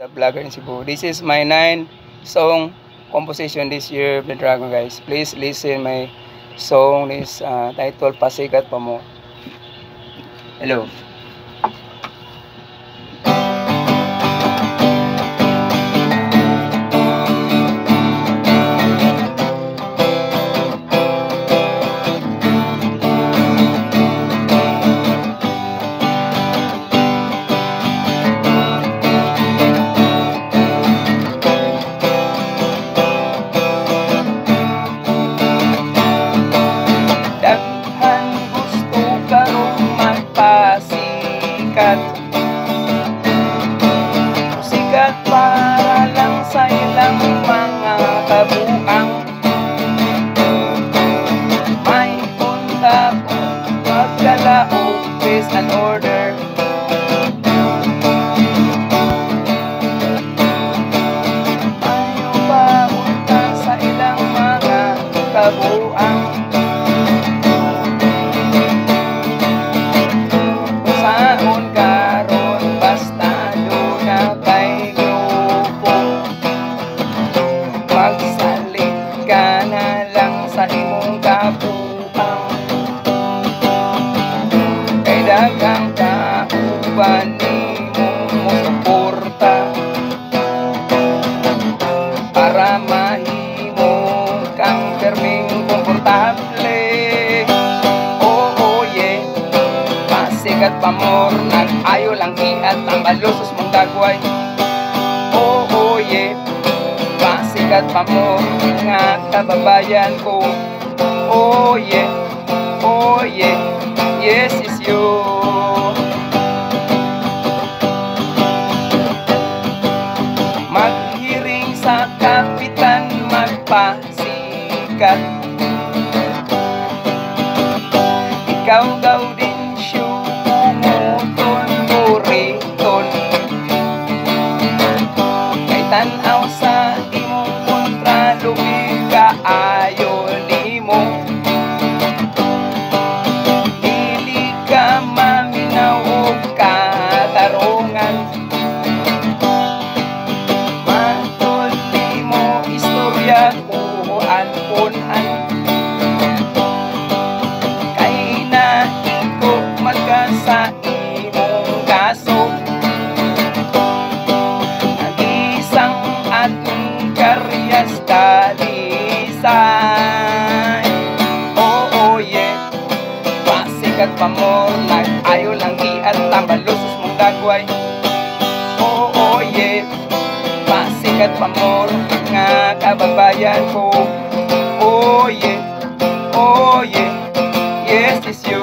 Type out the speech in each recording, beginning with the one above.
The vlogger in Cebu. This is my 9th song composition this year of the Dragon, guys. Please listen my song is titled Pasikat Pa Mo. Hello. Sikat para lang sa ilang mga kabuang may punta po magkalaog, peace and order. Ayaw pa punta sa ilang mga kabuang saon karon basta na kay grupo magsalit ka na lang sa imong kabuang kay daghang kauban nimong musuporta para mahimo kang perming komportable. Pasikat pa mo, nag-ayo lang iat ang balusos mong dagway. Oh yeah, pasikat pa mo, nga kababayan ko. Oh yeah, yes is you. Maghiring sa kapitan, magpasikat. Ikaw daw din tanaw sa imong kontra, lubi kaayo nimo. Dili ka maminaw og katarungan, matod nimo istorya kuan-kunan. Kay naiko magka sa imong kaso, karyas dalisay. Oh yeah, pasikat pa mo, nag-ayo lang iat ang balusos mong dagway. Oh yeah, pasikat pa mo, nga kababayan ko. Oh yeah, yes is you.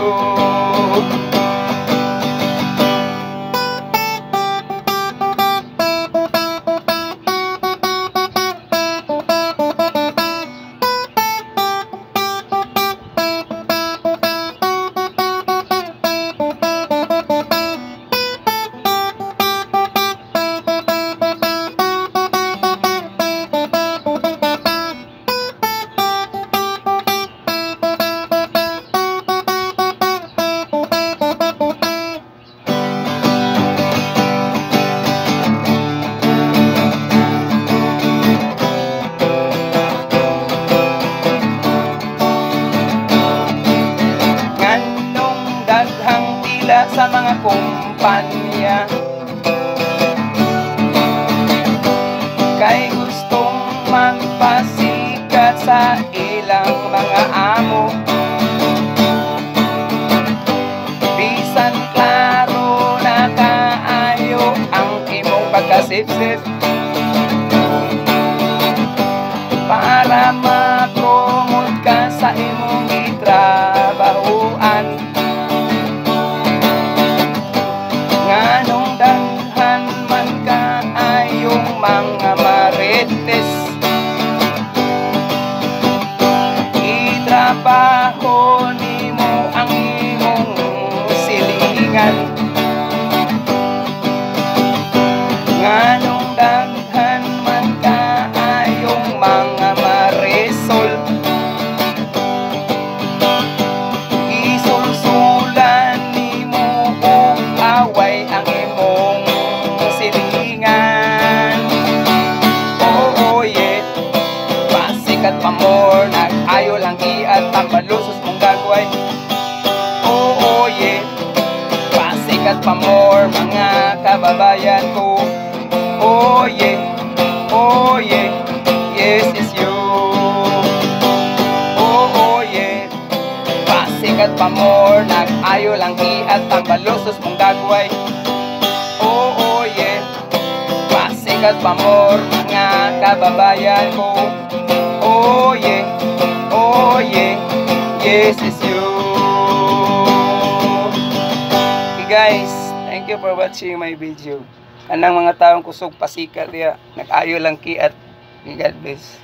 Daghang tila sa mga kumpanya, kay gustong magpasikat sa ilang mga amo. Bisan klaro na kaayo ang imong pagkasipsip para ma-promote ka sa imong itrabahuan. Nganong daghan man kaayong mga marites, itrabaho nimo ang imong silingan. Nganong daghan pa more mga kababayan ko. Oh yeah, yes it's you. Oh yeah, pasikat pa more, nag-ayo lang at ang balusos mong dagway. Oh yeah, pasikat pa more mga kababayan ko. Oh yeah, yes it's you. Okay guys, thank you for watching my video. Kanang mga taong kusog pasikat diya, nag-ayo lang kiat. God bless.